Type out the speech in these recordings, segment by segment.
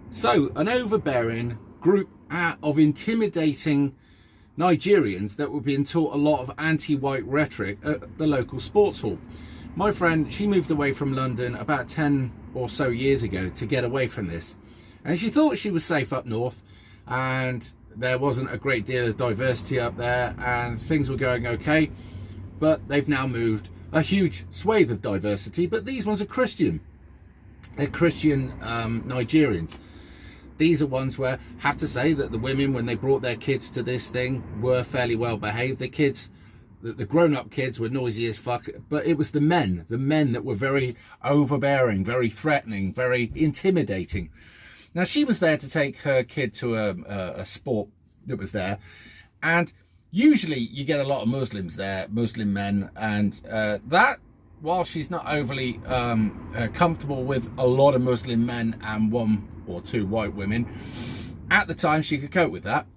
So, an overbearing group of intimidating Nigerians that were being taught a lot of anti-white rhetoric at the local sports hall. My friend, she moved away from London about 10 or so years ago to get away from this. And she thought she was safe up north and there wasn't a great deal of diversity up there and things were going okay. But they've now moved a huge swathe of diversity, but these ones are Christian. They're Christian Nigerians. These are ones where I have to say that the women, when they brought their kids to this thing, were fairly well behaved. The kids, the grown-up kids, were noisy as fuck, but it was the men that were very overbearing, very threatening, very intimidating. Now, she was there to take her kid to a sport that was there, and usually you get a lot of Muslims there, Muslim men, and that, while she's not overly comfortable with a lot of Muslim men and one or two white women, at the time she could cope with that.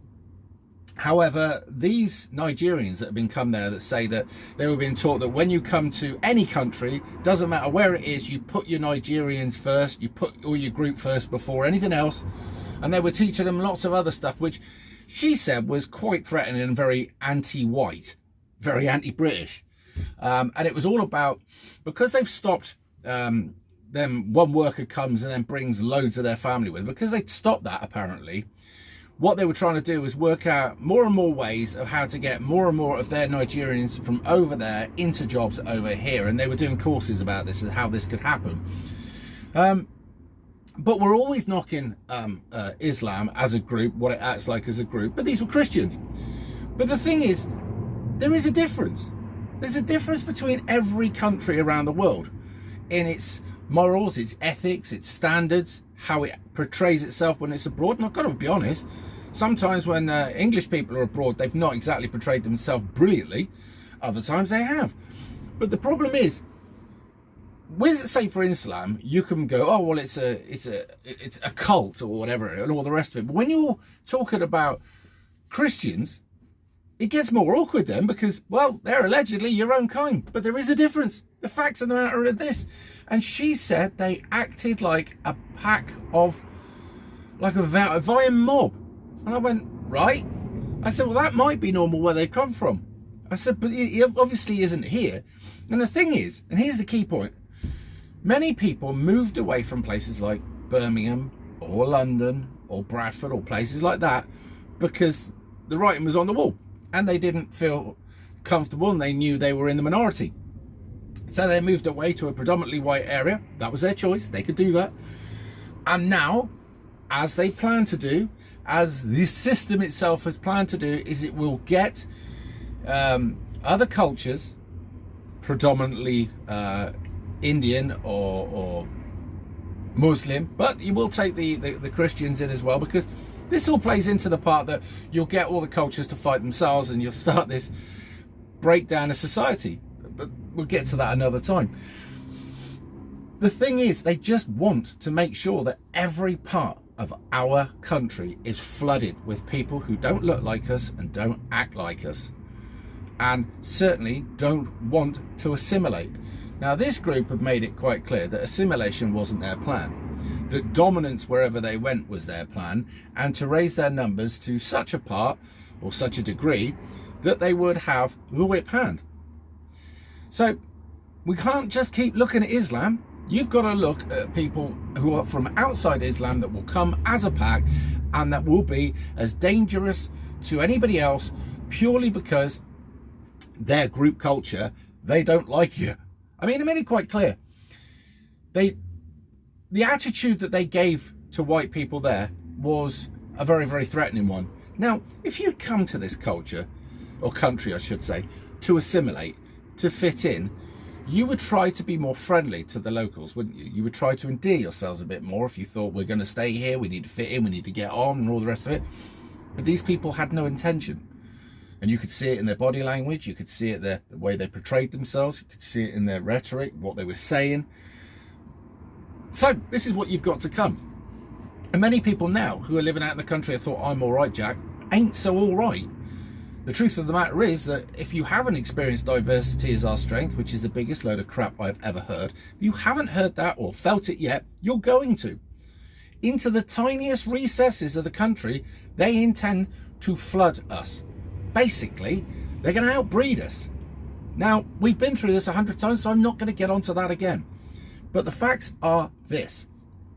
However, these Nigerians that have been come there that say that they were being taught that when you come to any country, doesn't matter where it is, you put your Nigerians first, you put all your group first before anything else, and they were teaching them lots of other stuff, which she said was quite threatening and very anti-white, very anti-British. And it was all about, because they've stopped them, one worker comes and then brings loads of their family with, because they stopped that apparently, what they were trying to do was work out more and more ways of how to get more and more of their Nigerians from over there into jobs over here. And they were doing courses about this and how this could happen. But we're always knocking Islam as a group, what it acts like as a group, but these were Christians. But the thing is, there is a difference. There's a difference between every country around the world in its morals, its ethics, its standards, how it portrays itself when it's abroad. And I've got to be honest, sometimes when English people are abroad, they've not exactly portrayed themselves brilliantly. Other times they have. But the problem is, with, say, for Islam, you can go, oh well, it's a cult or whatever, and all the rest of it. But when you're talking about Christians, it gets more awkward then, because, well, they're allegedly your own kind, but there is a difference. The facts of the matter are this. And she said they acted like a pack of, like a vying mob. And I went, right? I said, well, that might be normal where they come from. I said, but it obviously isn't here. And the thing is, and here's the key point, many people moved away from places like Birmingham or London or Bradford or places like that because the writing was on the wall and they didn't feel comfortable and they knew they were in the minority. So they moved away to a predominantly white area. That was their choice. They could do that. And now, as they plan to do, as this system itself has planned to do, is it will get other cultures, predominantly Indian or Muslim, but you will take the Christians in as well, because this all plays into the part that you'll get all the cultures to fight themselves and you'll start this breakdown of society. But we'll get to that another time. The thing is, they just want to make sure that every part of our country is flooded with people who don't look like us and don't act like us, and certainly don't want to assimilate. Now, this group have made it quite clear that assimilation wasn't their plan, that dominance wherever they went was their plan, and to raise their numbers to such a part or such a degree that they would have the whip hand. So we can't just keep looking at Islam. You've got to look at people who are from outside Islam that will come as a pack and that will be as dangerous to anybody else purely because their group culture, they don't like you. I mean, they made it quite clear. The attitude that they gave to white people there was a very, very threatening one. Now, if you'd come to this culture, or country I should say, to assimilate, to fit in, you would try to be more friendly to the locals, wouldn't you? You would try to endear yourselves a bit more if you thought, we're going to stay here, we need to fit in, we need to get on, and all the rest of it. But these people had no intention. And you could see it in their body language, you could see it the way they portrayed themselves, you could see it in their rhetoric, what they were saying. So this is what you've got to come. And many people now who are living out in the country have thought, I'm all right, Jack, ain't so all right. The truth of the matter is that if you haven't experienced diversity as our strength, which is the biggest load of crap I've ever heard, if you haven't heard that or felt it yet, you're going to. into the tiniest recesses of the country, they intend to flood us. Basically, they're going to outbreed us. Now, we've been through this 100 times, so I'm not going to get onto that again. But the facts are this.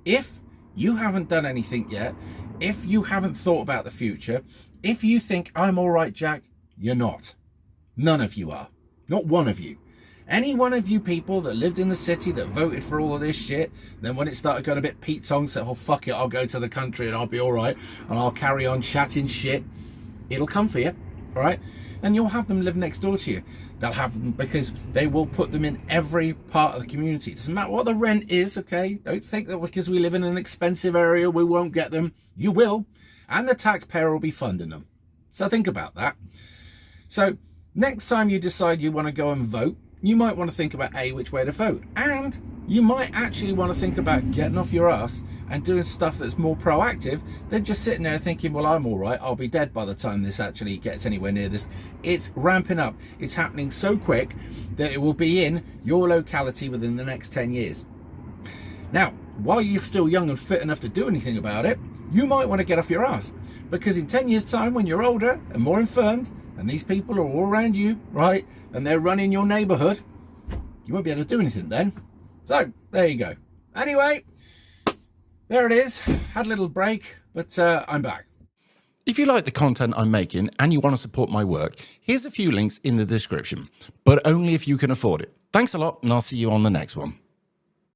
If you haven't done anything yet, if you haven't thought about the future, if you think I'm all right, Jack, you're not. None of you are. Not one of you. Any one of you people that lived in the city that voted for all of this shit, then when it started going a bit Pete Tong said, oh, fuck it, I'll go to the country and I'll be all right and I'll carry on chatting shit, it'll come for you, all right? And you'll have them live next door to you. They'll have them because they will put them in every part of the community. It doesn't matter what the rent is, okay? Don't think that because we live in an expensive area, we won't get them. You will. And the taxpayer will be funding them. So think about that. So next time you decide you want to go and vote, you might want to think about which way to vote. And you might actually want to think about getting off your ass and doing stuff that's more proactive than just sitting there thinking, well, I'm all right, I'll be dead by the time this actually gets anywhere near this. It's ramping up. It's happening so quick that it will be in your locality within the next 10 years. Now, while you're still young and fit enough to do anything about it, you might want to get off your ass, because in 10 years' time, when you're older and more infirmed, and these people are all around you, right, and they're running your neighborhood, you won't be able to do anything then. So, there you go. Anyway, there it is. Had a little break, but I'm back. If you like the content I'm making and you want to support my work, here's a few links in the description, but only if you can afford it. Thanks a lot, and I'll see you on the next one.